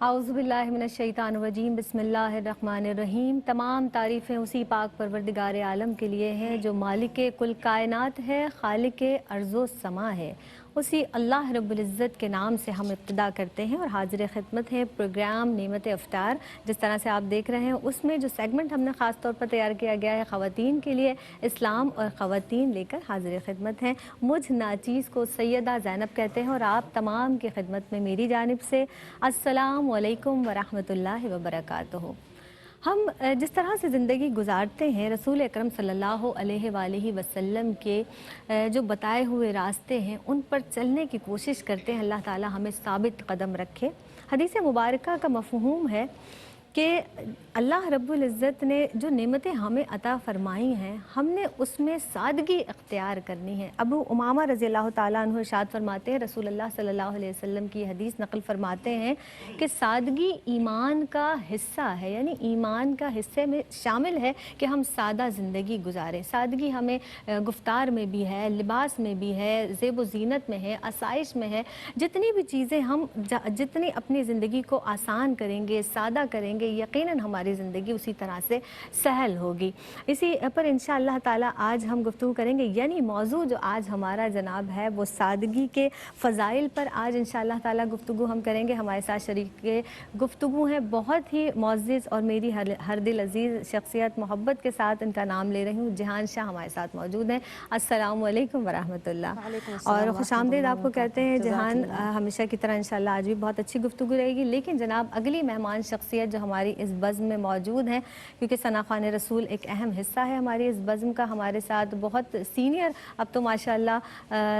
औज़ुबिल्लाहिमिनश्शैतानिर्रजीम बिस्मिल्लाहिर्रहमानिर्रहीम। तमाम तारीफ़ें उसी पाक परवरदिगार आलम के लिए हैं जो मालिक कुल कायनात है, खालिक अर्ज़ो समा है। उसी अल्लाह रब्बुल इज़्ज़त के नाम से हम इब्तिदा करते हैं और हाज़िर खिदमत है प्रोग्राम नेमत इफ्तार। जिस तरह से आप देख रहे हैं उसमें जो सेगमेंट हमने ख़ास तौर पर तैयार किया गया है ख़वातीन के लिए, इस्लाम और ख़वातीन लेकर हाज़िर खिदमत हैं। मुझ नाचीज़ को सैयदा ज़ैनब कहते हैं और आप तमाम की खिदमत में मेरी जानिब से अस्सलामु अलैकुम वरहमतुल्लाहि वबरकातुहू। हम जिस तरह से ज़िंदगी गुजारते हैं रसूल अकरम सल्लल्लाहु अलैहि वसल्लम के जो बताए हुए रास्ते हैं उन पर चलने की कोशिश करते हैं। अल्लाह ताला हमें साबित कदम रखे। हदीस मुबारका का मफ़हूम है कि अल्लाह रब्बुल इज़्ज़त ने जो नेमतें हमें अता फ़रमाई हैं हमने उसमें सादगी इख्तियार करनी है। अबू उमामा रज़ी अल्लाह ताला अन्हु इरशाद फरमाते हैं, रसूलुल्लाह सल्लल्लाहु अलैहि वसल्लम की हदीस नक़ल फरमाते हैं कि सादगी ईमान का हिस्सा है, यानी ईमान का हिस्से में शामिल है कि हम सादा ज़िंदगी गुजारें। सादगी हमें गुफ्तार में भी है, लिबास में भी है, ज़ेब व ज़ीनत में है, आसाइश में है। जितनी भी चीज़ें हम जितनी अपनी ज़िंदगी को आसान करेंगे, सादा करेंगे, यकीनन हमारी ज़िंदगी उसी तरह से सहल होगी। इसी पर इंशाअल्लाह ताला आज हम गुफ्तगू करेंगे, यानी मौजू जो आज हमारा जनाब है वो सादगी के फ़ज़ाइल पर आज इंशाअल्लाह ताला गुफ्तगू हम करेंगे। हमारे साथ शरीक गुफ्तगू हैं बहुत ही मुअज़्ज़िज़ और मेरी हर दिल अज़ीज़ शख्सियत, मोहब्बत के साथ इनका नाम ले रही हूँ, जहान शाह हमारे साथ मौजूद हैं। अस्सलामु अलैकुम वरहमतुल्लाह और खुशामदीद आपको कहते हैं जहान। हमेशा की तरह इंशाअल्लाह आज भी बहुत अच्छी गुफ्तगू रहेगी। लेकिन जनाब अगली मेहमान शख्सियत जो हमारी इस बज़्म में मौजूद हैं, क्योंकि सना ख़ान रसूल एक अहम हिस्सा है हमारी इस बज़्म का, हमारे साथ बहुत सीनियर अब तो माशाअल्लाह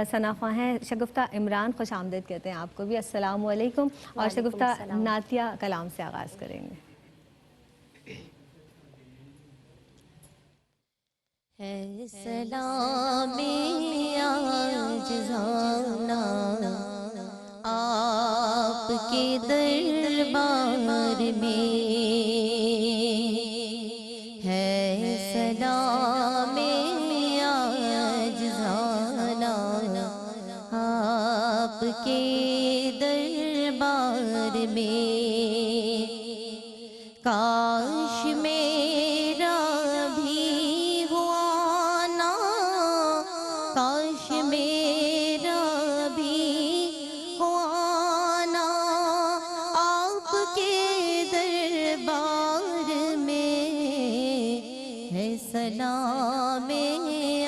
सना ख़ान हैं, शगुफ्ता इमरान। खुश आमदीद कहते हैं आपको भी। अस्सलामु अलैकुम। और शगुफ्ता नातिया कलाम से आगाज़ करेंगे। है सलामे आज जाना आपके दरबार में, है सलामे आज जाना आपके दरबार में। काश मेरा भी हुआ ना, काश मेरा भी हुआ ना आपके दरबार में, है सलामे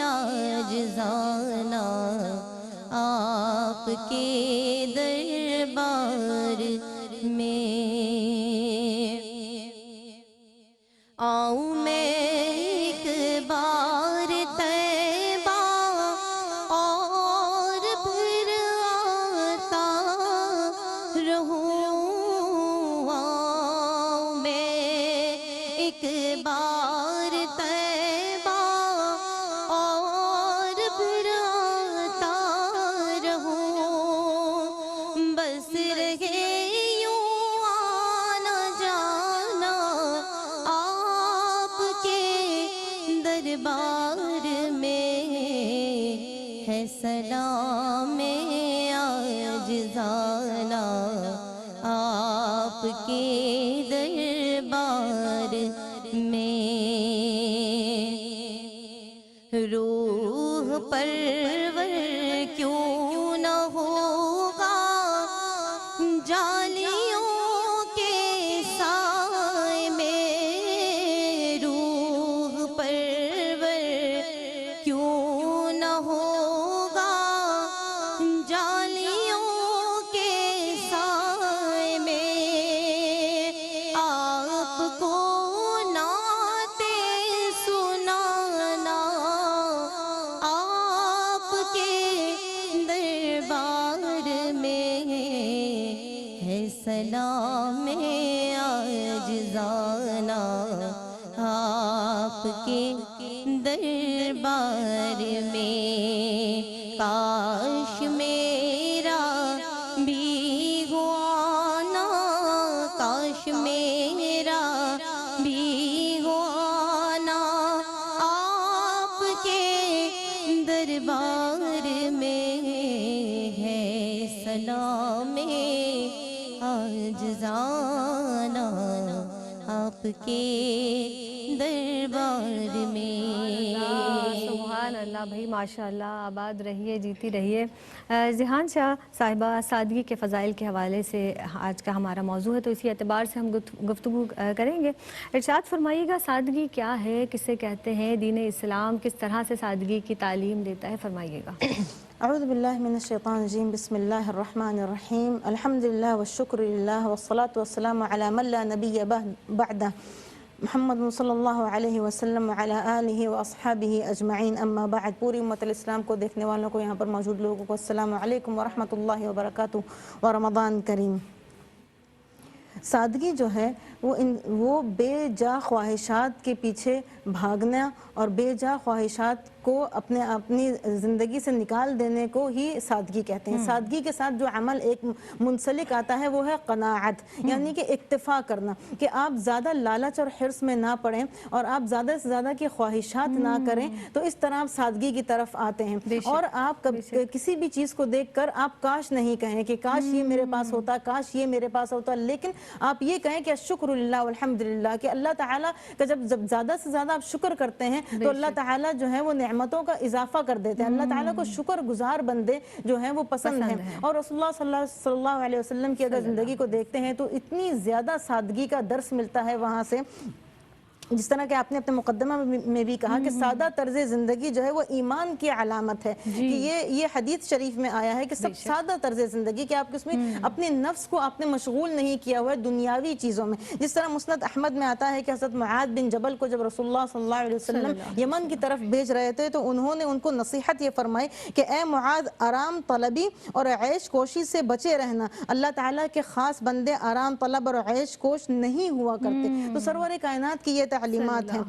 आज जाना आपके दरबार में। आऊँ मैं एक बार तैबा और फिर आता रहूँ, आऊँ मैं एक बार तैबा और फिर आता रहूँ, बस रहे दरबार में, है सलामे आज जाना आपके दरबार में। रूह परवर क्यों न होगा जालियों के साए में, रूह परवर क्यों न होगा जालियों के साए में। आपको नाते सुनाना आपके दरबार में, है सलामे आज जाना आपके दरबार में। काश मेरा भी हुआ ना, काश मेरा भी हुआ ना आपके दरबार में, है सलामे आज خزانہ آپ کے دربار میں۔ سبحان اللہ بھائی، ماشاء اللہ، آباد رہیے، جیتی رہیے۔ ذیحان شاہ صاحبہ، سادگی کے فضائل کے حوالے سے آج کا ہمارا موضوع ہے، تو اسی اعتبار سے ہم گفتگو کریں گے۔ ارشاد فرمائیے گا، سادگی کیا ہے، کسے کہتے ہیں، دین اسلام کس طرح سے سادگی کی تعلیم دیتا ہے، فرمائیے گا۔ اعوذ باللہ من الشیطان الرجیم، بسم اللہ الرحمن الرحیم، الحمدللہ والشکر للہ والصلاة والسلام علی من لا نبی بعدہ، محمد صلی اللہ علیہ وسلم وعلی آلہ واصحابہ اجمعین، اما بعد۔ پوری امت الاسلام کو دیکھنے والوں کو، یہاں پر موجود لوگوں کو السلام علیکم ورحمۃ اللہ وبرکاتہ و رمضان کریم۔ سادگی جو ہے وہ بے جا خواہشات کے پیچھے بھاگنا اور بے جا خواہشات کو اپنی زندگی سے نکال دینے کو ہی سادگی کہتے ہیں۔ سادگی کے ساتھ جو عمل ایک منسلک آتا ہے وہ ہے قناعت، یعنی کہ اکتفا کرنا، کہ آپ زیادہ لالچ اور حرص میں نہ پڑیں اور آپ زیادہ سے زیادہ کی خواہشات نہ کریں، تو اس طرح آپ سادگی کی طرف آتے ہیں۔ اور آپ کسی بھی چیز کو دیکھ کر آپ کاش نہیں کہیں کہ کاش یہ میرے پاس ہوتا، کاش یہ میرے پاس ہوتا، لیکن آپ یہ کہیں کہ شکر للہ والحمدللہ، کہ اللہ تعالیٰ کا جب زیادہ سے زیادہ آپ شکر کرتے ہیں تو اللہ تعالیٰ جو ہے وہ نعمتوں کا اضافہ کر دیتے ہیں۔ اللہ تعالیٰ کو شکر گزار بندے جو ہیں وہ پسند ہیں۔ اور رسول اللہ صلی اللہ علیہ وسلم کی اگر زندگی کو دیکھتے ہیں تو اتنی زیادہ سادگی کا درس ملتا ہے وہاں سے، جس طرح کہ آپ نے اپنے مقدمہ میں بھی کہا کہ سادہ طرز زندگی جو ہے وہ ایمان کی علامت ہے، کہ یہ حدیث شریف میں آیا ہے کہ سب سادہ طرز زندگی، کہ آپ اس میں اپنے نفس کو آپ نے مشغول نہیں کیا ہوا ہے دنیاوی چیزوں میں۔ جس طرح مسند احمد میں آتا ہے کہ حضرت معاذ بن جبل کو جب رسول اللہ صلی اللہ علیہ وسلم یمن کی طرف بھیج رہے تھے تو انہوں نے ان کو نصیحت یہ فرمائی کہ اے معاذ، آرام طلبی اور عیش کوشی سے بچے رہنا، اللہ تعالیٰ کے خاص بندے آرام طلب اور عیش کوش نہیں ہوا کرتے۔ تو سرور کائنات کی یہ تعلیمات ہیں،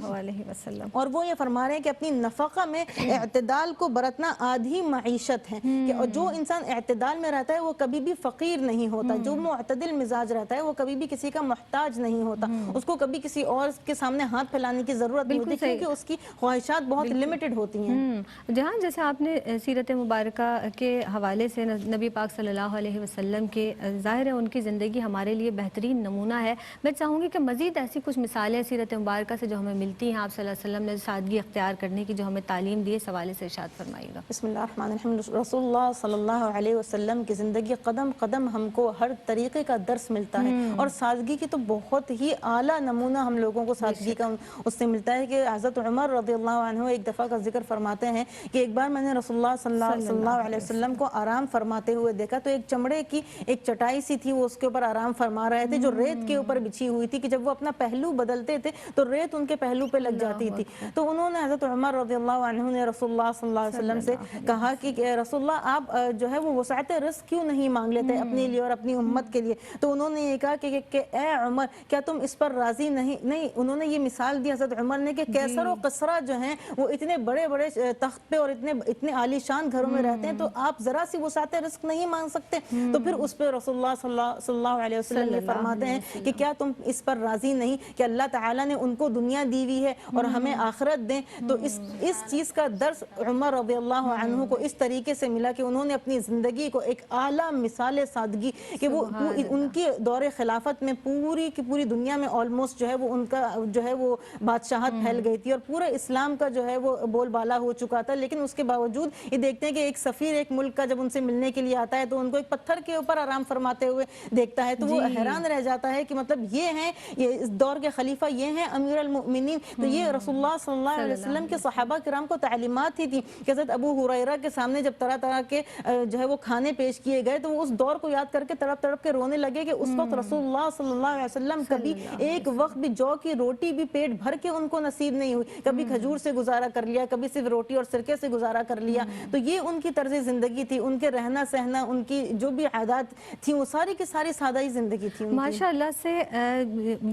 اور وہ یہ فرما رہے ہیں کہ اپنی نفقہ میں اعتدال کو برتنا آدھی معیشت ہے، کہ جو انسان اعتدال میں رہتا ہے وہ کبھی بھی فقیر نہیں ہوتا، جو معتدل مزاج رہتا ہے وہ کبھی بھی کسی کا محتاج نہیں ہوتا، اس کو کبھی کسی اور کے سامنے ہاتھ پھیلانے کی ضرورت نہیں ہوتی، کیونکہ اس کی خواہشات بہت لیمیٹڈ ہوتی ہیں۔ جہاں جیسے آپ نے سیرت مبارکہ کے حوالے سے نبی پاک صلی اللہ علیہ وسلم کے، ظاہر ہے ان کی زندگی ہمارے لیے بہترین نمونہ ہے، میں چاہوں گی کہ مزید ایسی کچھ مثالیں سیرت مبارکہ سے جو ہمیں ملتی ہیں، آپ صلی اللہ علیہ وسلم نے سادگی اختیار کرنے کی جو ہمیں تعلیم دی ہے، اس حوالے سے ارشاد فرمائیے گا۔ بسم اللہ الرحمن الرحیم۔ رسول اللہ صلی اللہ علیہ وسلم کی زندگی قدم قدم ہم کو ہر طریقے کا درس ملتا ہے، اور سادگی کی تو بہت ہی اعلیٰ نمونہ ہم لوگوں کو سادگی کا اس سے ملتا ہے، کہ حضرت عمر رضی اللہ عنہ ایک دفعہ کا ذکر فرماتے ہیں کہ ایک بار میں نے رسول اللہ صلی اللہ علیہ وسلم کو آرام فرماتے ہوئے دیکھا، تو ایک چمڑے کی ایک چٹائی سی تھی، وہ اس کے اوپر آرام فرما رہے تھے جو ریت کے اوپر بچھی ہوئی تھی، کہ جب وہ اپنا پہلو بدلتے تھے تو ریت ان کے پہلو پہ لگ جاتی تھی۔ تو انہوں نے حضرت عمر رضی اللہ عنہ نے رسول اللہ صلی اللہ علیہ وسلم سے کہا کہ رسول اللہ آپ جو ہے وہ وسعت رزق کیوں نہیں مانگ لیتے اپنے لیے اور اپنی امت کے لیے؟ تو انہوں نے یہ کہا کہ اے عمر، کیا تم اس پر راضی نہیں؟ انہوں نے یہ مثال دی حضرت عمر نے کہ کیسر و قصرہ جو ہیں وہ اتنے بڑے بڑے تخت پہ اور اتنے عالی شان گھروں میں رہتے ہیں، تو آپ ذرا سی وسعت رزق نہیں مانگ سکتے؟ تو پھر اس پہ رسول اللہ صلی اللہ علیہ وسلم یہ فرماتے ہیں کہ کیا تم اس پر راضی نہیں کہ اللہ تعالیٰ نے ان کو دنیا دی ہوئی ہے اور ہمیں آخرت دیں؟ تو اس چیز کا درس عمر رضی اللہ عنہ کو اس طریقے سے ملا کہ انہوں نے اپنی زندگی کو ایک اعلیٰ مثال سادگی، کہ وہ ان کی دور خلافت میں پوری کی پوری دنیا میں آلموسٹ جو ہے وہ ان کا جو ہے وہ بادشاہت پھیل گئی تھی اور پورے اسلام کا جو ہے وہ بول بالا ہو چکا تھا، لیکن اس کے باوجود یہ دیکھتے ہیں کہ ایک سفیر ایک ملک کا جب ان سے ملنے کے لیے آتا ہے تو ان کو ایک پتھر کے اوپر آرام فرماتے ہوئے دیکھتا ہے، تو وہ حیران رہ جاتا ہے کہ مطلب یہ ہیں، یہ اس دور کے خلیفہ یہ ہیں امیر المؤمنین۔ تو یہ رسول اللہ صلی اللہ علیہ وسلم کے صحابہ کرام کو تعلیمات ہی تھی کہ حضرت ابو ہریرہ کے سامنے جب طرح طرح کے جو ہے وہ کھانے پیش کیے گئے تو وہ اس دور کو یاد کر کے تڑپ تڑپ کے رونے لگے کہ اس وقت رسول اللہ صلی اللہ علیہ وسلم کبھی ایک وقت بھی جو کی روٹی بھی پیٹ بھر کے ان کو نصیب نہیں ہوئی، کبھی کھجور سے گزارا کر لیا، کبھی صرف روٹی اور سرکے سے گزارا کر لیا۔ تو یہ ان کی طرز زندگی تھی، ان کے رہنا سہنا، ان کی جو بھی عادات تھیں وہ ساری کی ساری سادہ ہی زندگی تھی۔ ماشاء اللہ سے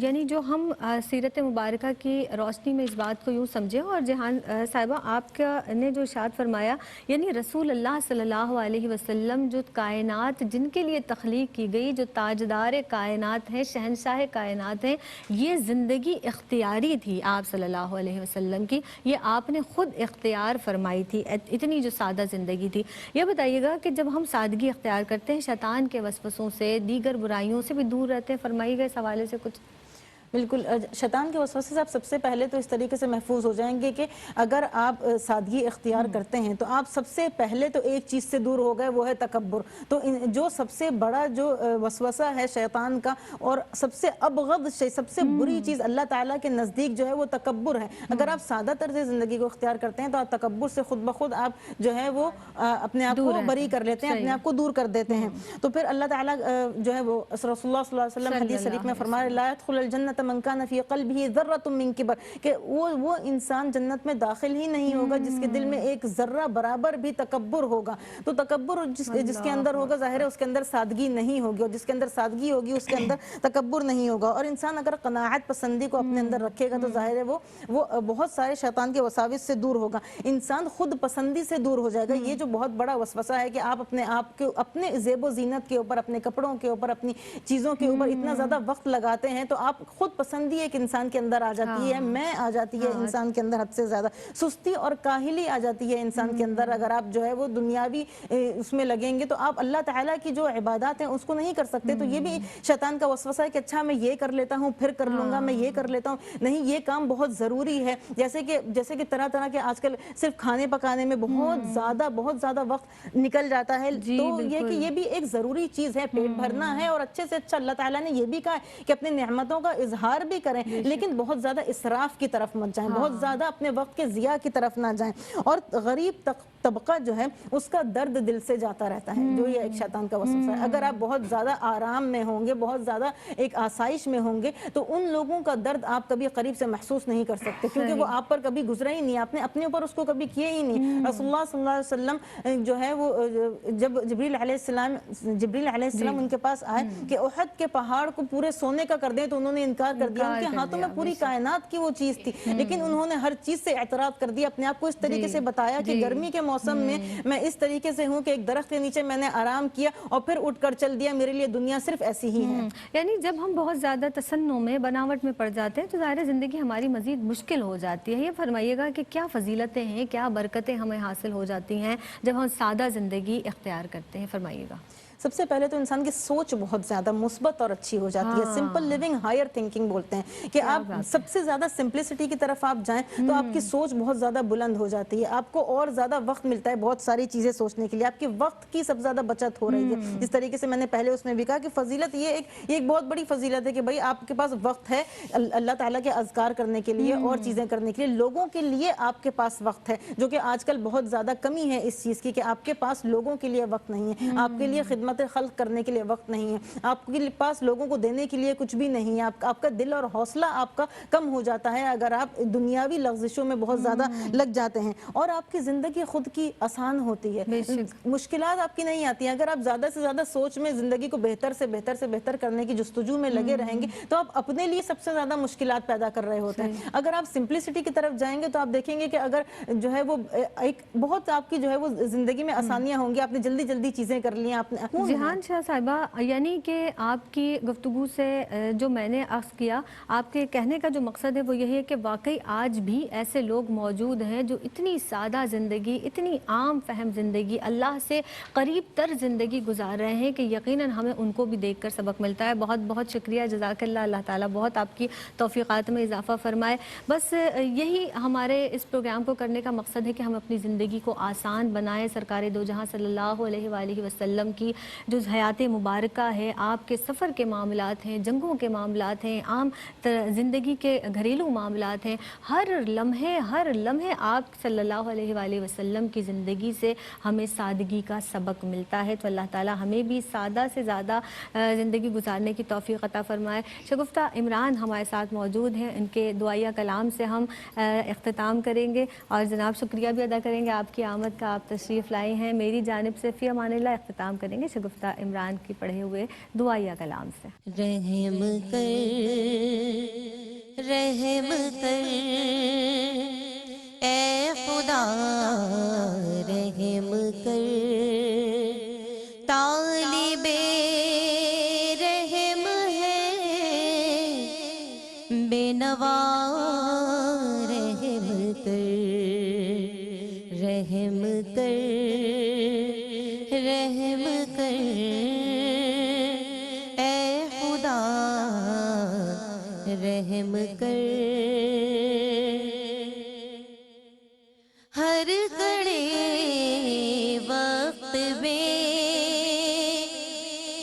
یعنی جو ہم سیرت مبارکہ मुबारका की रोशनी में इस बात को यूँ समझें, और जहान साहिबा आपका ने जो इरशाद फरमाया, यानी रसूल अल्लाह सल्लल्लाहु अलैहि वसल्लम जो कायनात जिनके लिए तख्लीक की गई, जो ताजदार कायनात हैं, शहनशाह कायनात हैं, ये ज़िंदगी इख्तियारी थी आप सल्लल्लाहु अलैहि वसल्लम की, ये आपने ख़ुद इख्तियार फरमाई थी, इतनी जो सादा ज़िंदगी थी। ये बताइएगा कि जब हम सादगी इख्तियार करते हैं, शैतान के वसवसों से, दीगर बुराइयों से भी दूर रहते हैं, फरमाइएगा इस हवाले से कुछ। बिल्कुल, शैतान के वसवसे से आप सबसे पहले तो इस तरीके से महफूज हो जाएंगे कि अगर आप सादगी इख्तियार करते हैं तो आप सबसे पहले तो एक चीज़ से दूर हो गए, वो है तकब्बुर। तो जो सबसे बड़ा जो वसवसा है शैतान का, और सबसे अबगद शे, सबसे बुरी चीज़ अल्लाह ताला के नज़दीक जो है वो तकब्बुर है। अगर आप सादा तर्ज ज़िंदगी को इख्तियार करते हैं तो आप तकब्बुर से खुद ब खुद आप जो है वो अपने आप को बरी कर लेते हैं, अपने आप को दूर कर देते हैं। तो फिर अल्लाह ताला जो है वो रसूलुल्लाह सल्लल्लाहु अलैहि वसल्लम हदीस शरीफ में फरमा ला यदखुलुल जन्नत मन कान फी क़ल्बिही ज़र्रतुम मिन किबर, कि वो इंसान जन्नत में दाखिल ही नहीं होगा जिसके दिल में एक ज़र्रा बराबर भी तकब्बुर होगा। तो तकब्बुर जिसके अंदर होगा, ज़ाहिर है उसके अंदर सादगी नहीं होगी, और जिसके अंदर सादगी होगी उसके अंदर तकब्बुर नहीं होगा। और इंसान अगर क़नाअत पसंदी को अपने अंदर रखेगा तो ज़ाहिर है वो बहुत सारे शैतान के वसाविस से दूर होगा, इंसान खुद पसंदी से दूर हो जाएगा। ये जो बहुत बड़ा वसवसा है कि आप अपने आप के, अपने ज़ेब व ज़ीनत के ऊपर, अपने कपड़ों के ऊपर, अपनी चीज़ों के ऊपर इतना ज़्यादा वक्त लगाते हैं तो आप खुद पसंदी एक इंसान के अंदर आ जाती है, मैं आ जाती है इंसान के अंदर, हद से ज़्यादा सुस्ती और काहिली आ जाती है इंसान के अंदर। अगर आप जो है वो दुनियावी उसमें लगेंगे तो आप अल्लाह ताला की जो इबादत हैं उसको नहीं कर सकते। तो ये भी शैतान का वसवसा है कि अच्छा मैं ये कर लेता हूँ, फिर कर लूँगा, मैं ये कर लेता हूँ, नहीं ये काम बहुत ज़रूरी है। जैसे कि तरह तरह के आजकल सिर्फ खाने पकाने में बहुत ज़्यादा वक्त निकल जाता है। तो ये भी एक ज़रूरी चीज़ है, पेट भरना है और अच्छे से अच्छा। अल्लाह ताला ने ये भी कहा है कि अपने नेमतों का इजहार भी करें, लेकिन बहुत ज़्यादा इसराफ की तरफ मत जाएं, बहुत ज़्यादा अपने वक्त के ज़िया की तरफ ना जाएं। और गरीब तबका जो है उसका दर्द दिल से जाता रहता है, जो ये एक शैतान का वसवसा है। अगर आप बहुत ज़्यादा आराम में होंगे, बहुत ज़्यादा एक आसाइश में होंगे, तो उन लोगों का दर्द आप कभी करीब से महसूस नहीं कर सकते, क्योंकि वो आप पर कभी गुजरा ही नहीं, आपने अपने ऊपर उसको कभी किए ही नहीं। रसूलुल्लाह सल्लल्लाहु अलैहि वसल्लम जो है वो जब जिब्रील अलैहिस्सलाम उनके पास आए कि उहद के पहाड़ को पूरे सोने का कर दें, तो उन्होंने इनकार कर दिया। उनके हाथों में पूरी कायनात की वो चीज़ थी, लेकिन उन्होंने हर चीज़ से एतराज़ कर दिया। अपने आप को इस तरीके से बताया कि गर्मी के मौसम में मैं इस तरीके से हूँ कि एक दरख्त के नीचे मैंने आराम किया और फिर उठकर चल दिया, मेरे लिए दुनिया सिर्फ ऐसी ही है। यानी जब हम बहुत ज़्यादा तसन्नु में, बनावट में पड़ जाते हैं तो ज़ाहिर ज़िंदगी हमारी मज़ीद मुश्किल हो जाती है। ये फरमाइएगा कि क्या फ़जीलतें हैं, क्या बरकतें हमें हासिल हो जाती हैं जब हम सादा ज़िंदगी इख्तियार करते हैं, फरमाइएगा। सबसे पहले तो इंसान की सोच बहुत ज़्यादा मुस्बत और अच्छी हो जाती है। सिंपल लिविंग हायर थिंकिंग बोलते हैं कि आप सबसे ज़्यादा सिंपलिसिटी की तरफ आप जाएं तो आपकी सोच बहुत ज़्यादा बुलंद हो जाती है, आपको और ज़्यादा वक्त मिलता है बहुत सारी चीज़ें सोचने के लिए, आपके वक्त की सबसे ज़्यादा बचत हो रही है। जिस तरीके से मैंने पहले उसमें भी कहा कि फजीलत ये एक बहुत बड़ी फजीलत है कि भाई आपके पास वक्त है अल्लाह ताला के अज़कार करने के लिए और चीज़ें करने के लिए, लोगों के लिए आपके पास वक्त है, जो कि आजकल बहुत ज़्यादा कमी है इस चीज़ की कि आपके पास लोगों के लिए वक्त नहीं है, आपके लिए खिदमत खल्क करने के लिए वक्त नहीं है, आपके पास लोगों को देने के लिए कुछ भी नहीं है। आपका दिल और हौसला आपका कम हो जाता है अगर आप दुनियावी लफ्ज़िशों में बहुत ज़्यादा लग जाते हैं, और आपकी ज़िंदगी खुद की आसान होती है, मुश्किलात आपकी नहीं आती हैं। अगर आप ज़्यादा से ज़्यादा सोच में ज़िंदगी को बेहतर से बेहतर करने की जुस्तजू में लगे रहेंगे तो आप अपने लिए सबसे ज़्यादा मुश्किलात पैदा कर रहे होते हैं। अगर आप सिंप्लिसिटी की तरफ जाएंगे तो आप देखेंगे कि अगर जो है वो एक बहुत आपकी जो है वो ज़िंदगी में आसानियाँ होंगी, आपने जल्दी जल्दी चीज़ें कर ली आपने। जिहान शाह साहिबा, यानी कि आपकी गुफ्तगू से जो मैंने अर्ज़ किया, आपके कहने का जो मकसद है वो यही है कि वाकई आज भी ऐसे लोग मौजूद हैं जो इतनी सादा ज़िंदगी, इतनी आम फहम ज़िंदगी, अल्लाह से करीब तर ज़िंदगी गुजार रहे हैं कि यकीनन हमें उनको भी देख कर सबक मिलता है। बहुत बहुत शुक्रिया, जज़ाकल्लाह, अल्लाह ताला बहुत आपकी तौफ़ीक़ात में इजाफ़ा फ़रमाए। बस यही हमारे इस प्रोग्राम को करने का मकसद है कि हम अपनी ज़िंदगी को आसान बनाएँ। सरकार दो जहाँ सल्लल्लाहु अलैहि वसल्लम की जो हयात मुबारका है, आपके सफ़र के मामलात हैं, जंगों के मामलात हैं, आम ज़िंदगी के घरेलू मामलात हैं, हर लम्हे आप सल्लल्लाहु अलैहि वसल्लम की ज़िंदगी से हमें सादगी का सबक मिलता है। तो अल्लाह ताला हमें भी सादा से ज़्यादा ज़िंदगी गुजारने की तौफ़ीक़ अता फ़रमाए। शगुफ्ता इमरान हमारे साथ मौजूद हैं, इनके दुआया कलाम से हम इख्तिताम करेंगे और जनाब शुक्रिया भी अदा करेंगे आपकी आमद का, आप तशरीफ़ लाए हैं। मेरी जानिब से फ़ी अमानिल्लाह इख्तिताम करेंगे शगुफ्ता इमरान की पढ़े हुए दुआया कलाम से। रहम कर رحم کر اے خدا رحم کر طالب رحم ہے بے نوا رحم کر رحم کر رحم کر اے خدا رحم کر ہر کڑے وقت میں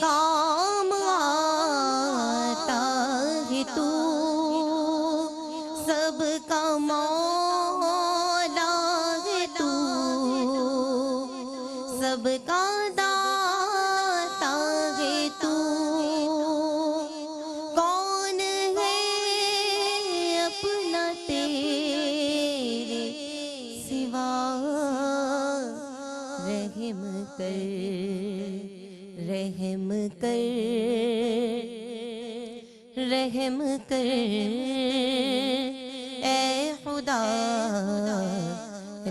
کام آتا ہے تو سب کا مولا ہے تو سب کا داتا ہے تو کون ہے اپنا تیرے سوا رحم کر رحم کر رحم کر اے خدا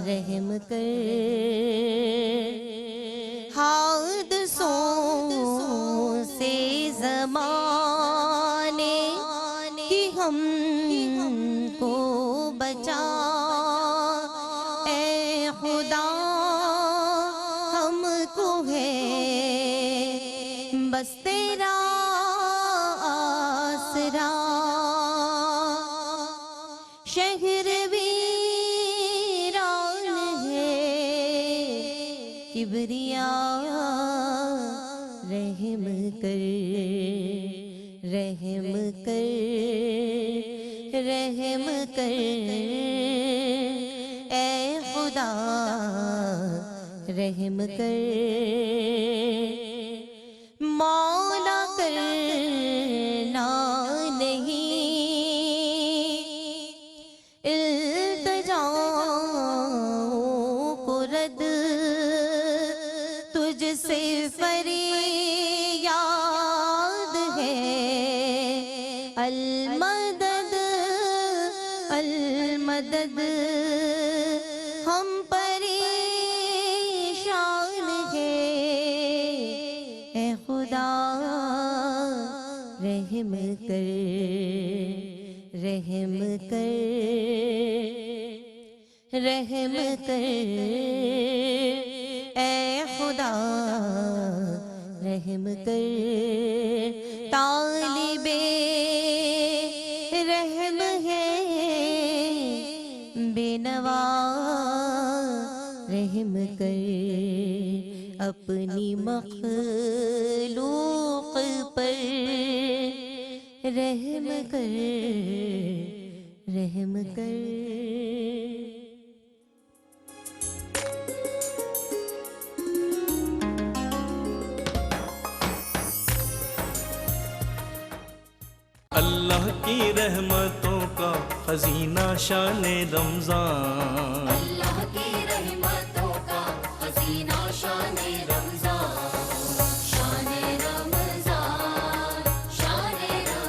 رحم کر حادثوں سے زمانے کی ہم کو بچا اے خدا ہم کو ہے بس تیرا آسرا شہر ویران ہے کبریا رحم کر رحم کر رحم کر اے خدا رحم کر مولا کرنا نہیں التجاؤں کو رد تجھ سے فریاد ہے المدد المدد ہم پریشان ہیں اے خدا رحم کر رحم کر رحم کر اے خدا رحم کر طالب رحم ہے بے نوا رحم کر اپنی مخلوق پر رحم کر رحم کر اللہ کی رحمتوں کا خزینہ شان رمضان، اللہ کی رحمت